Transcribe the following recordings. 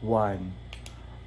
1.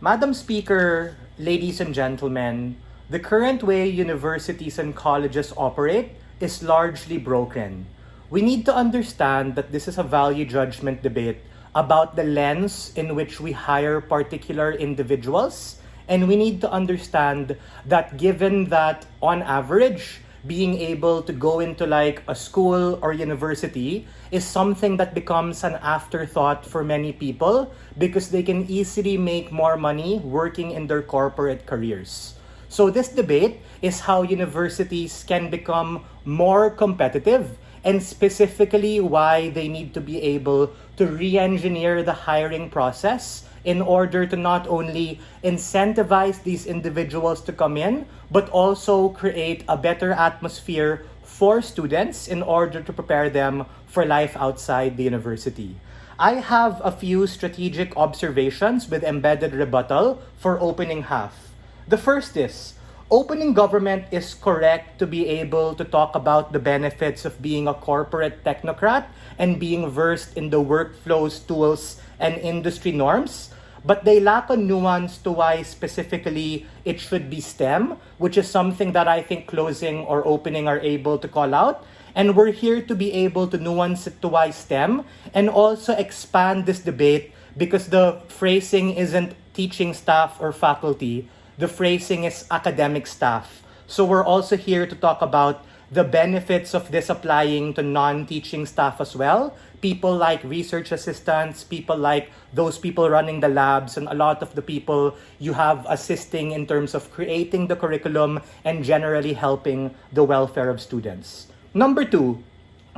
Madam Speaker, ladies and gentlemen, the current way universities and colleges operate is largely broken. We need to understand that this is a value judgment debate about the lens in which we hire particular individuals, and we need to understand that given that on average, being able to go into like a school or university is something that becomes an afterthought for many people because they can easily make more money working in their corporate careers. So this debate is how universities can become more competitive and specifically why they need to be able to re-engineer the hiring process in order to not only incentivize these individuals to come in, but also create a better atmosphere for students in order to prepare them for life outside the university. I have a few strategic observations with embedded rebuttal for opening half. The first is, opening government is correct to be able to talk about the benefits of being a corporate technocrat and being versed in the workflows, tools, and industry norms, but they lack a nuance to why specifically it should be STEM, which is something that I think closing or opening are able to call out. And we're here to be able to nuance it to why STEM and also expand this debate because the phrasing isn't teaching staff or faculty, the phrasing is academic staff. So we're also here to talk about the benefits of this applying to non-teaching staff as well. People like research assistants, people like those people running the labs, and a lot of the people you have assisting in terms of creating the curriculum and generally helping the welfare of students. Number 2,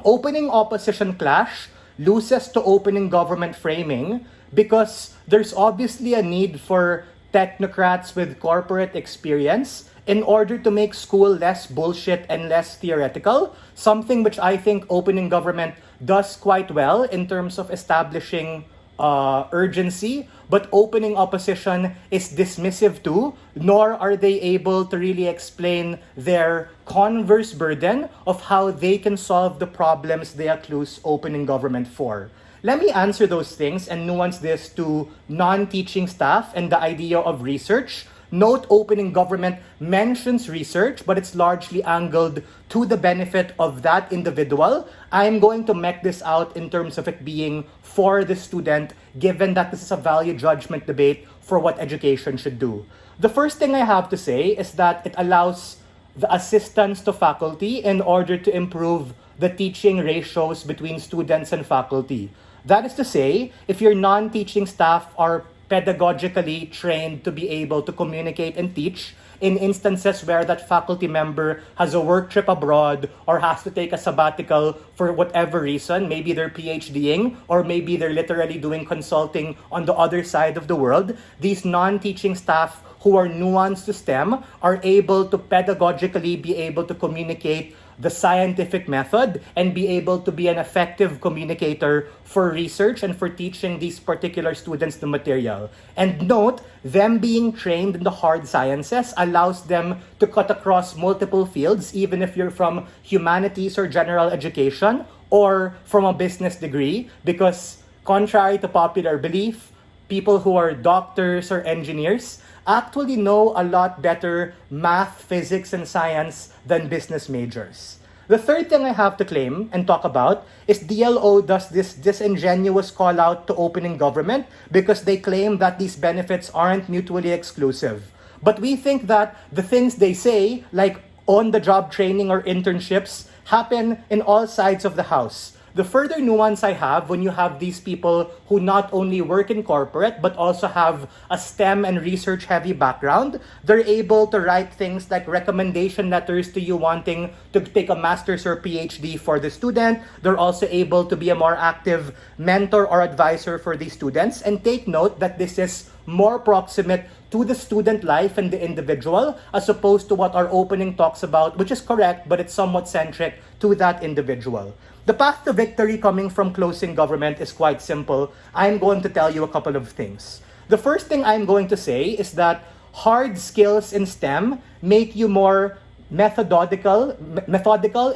opening opposition clash loses to opening government framing because there's obviously a need for technocrats with corporate experience in order to make school less bullshit and less theoretical, something which I think opening government does quite well in terms of establishing urgency, but opening opposition is dismissive too, nor are they able to really explain their converse burden of how they can solve the problems they accuse opening government for. Let me answer those things and nuance this to non-teaching staff and the idea of research. Note opening government mentions research, but it's largely angled to the benefit of that individual. I'm going to make this out in terms of it being for the student, given that this is a value judgment debate for what education should do. The first thing I have to say is that it allows the assistance to faculty in order to improve the teaching ratios between students and faculty. That is to say, if your non-teaching staff are pedagogically trained to be able to communicate and teach in instances where that faculty member has a work trip abroad or has to take a sabbatical for whatever reason, maybe they're PhDing or maybe they're literally doing consulting on the other side of the world, these non-teaching staff who are nuanced to STEM are able to pedagogically be able to communicate the scientific method and be able to be an effective communicator for research and for teaching these particular students the material. And note, them being trained in the hard sciences allows them to cut across multiple fields, even if you're from humanities or general education or from a business degree, because contrary to popular belief, people who are doctors or engineers actually know a lot better math, physics, and science than business majors. The third thing I have to claim and talk about is DLO does this disingenuous call out to opening government because they claim that these benefits aren't mutually exclusive. But we think that the things they say, like on-the-job training or internships, happen in all sides of the house. The further nuance I have when you have these people who not only work in corporate but also have a STEM and research heavy background, they're able to write things like recommendation letters to you wanting to take a master's or PhD for the student. They're also able to be a more active mentor or advisor for these students. And take note that this is more proximate to the student life and the individual as opposed to what our opening talks about, which is correct, but it's somewhat centric to that individual. The path to victory coming from closing government is quite simple. I'm going to tell you a couple of things. The first thing I'm going to say is that hard skills in STEM make you more methodical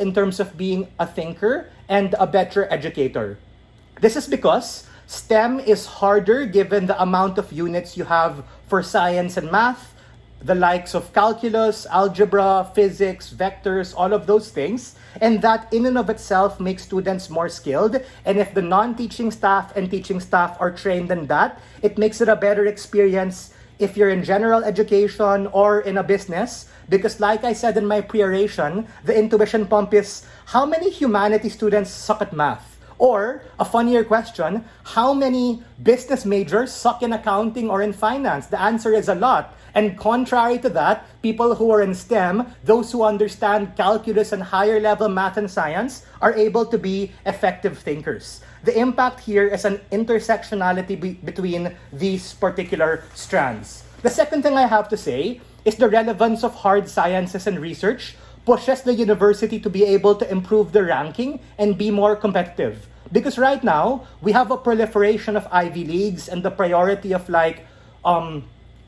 in terms of being a thinker and a better educator. This is because STEM is harder given the amount of units you have for science and math, the likes of calculus, algebra, physics, vectors, all of those things. And that in and of itself makes students more skilled. And if the non-teaching staff and teaching staff are trained in that, it makes it a better experience if you're in general education or in a business. Because like I said in my pre-oration, the intuition pump is, how many humanities students suck at math? Or, a funnier question, how many business majors suck in accounting or in finance? The answer is a lot. And contrary to that, people who are in STEM, those who understand calculus and higher level math and science, are able to be effective thinkers. The impact here is an intersectionality between these particular strands. The second thing I have to say is the relevance of hard sciences and research pushes the university to be able to improve the ranking and be more competitive. Because right now, we have a proliferation of Ivy Leagues and the priority of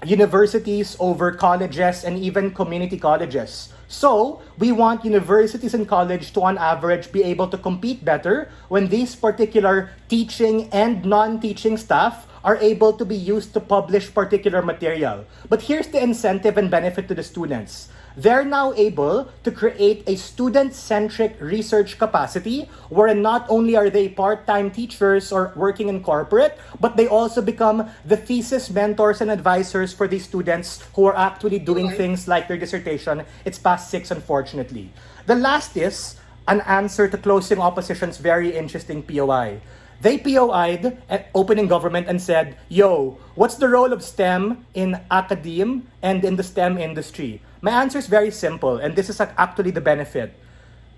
universities over colleges and even community colleges. So, we want universities and college to on average be able to compete better when these particular teaching and non-teaching staff are able to be used to publish particular material. But here's the incentive and benefit to the students. They're now able to create a student-centric research capacity wherein not only are they part-time teachers or working in corporate, but they also become the thesis mentors and advisors for these students who are actually doing things like their dissertation. It's past 6, unfortunately. The last is an answer to closing opposition's very interesting POI. They POI'd at opening government and said, yo, what's the role of STEM in academe and in the STEM industry? My answer is very simple, and this is actually the benefit.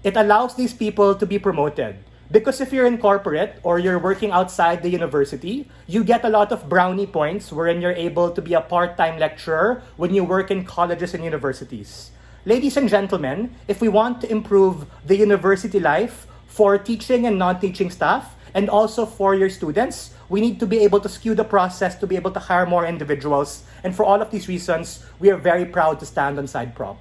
It allows these people to be promoted. Because if you're in corporate or you're working outside the university, you get a lot of brownie points wherein you're able to be a part-time lecturer when you work in colleges and universities. Ladies and gentlemen, if we want to improve the university life for teaching and non-teaching staff, and also for your students, we need to be able to skew the process to be able to hire more individuals. And for all of these reasons, we are very proud to stand on Side Prop.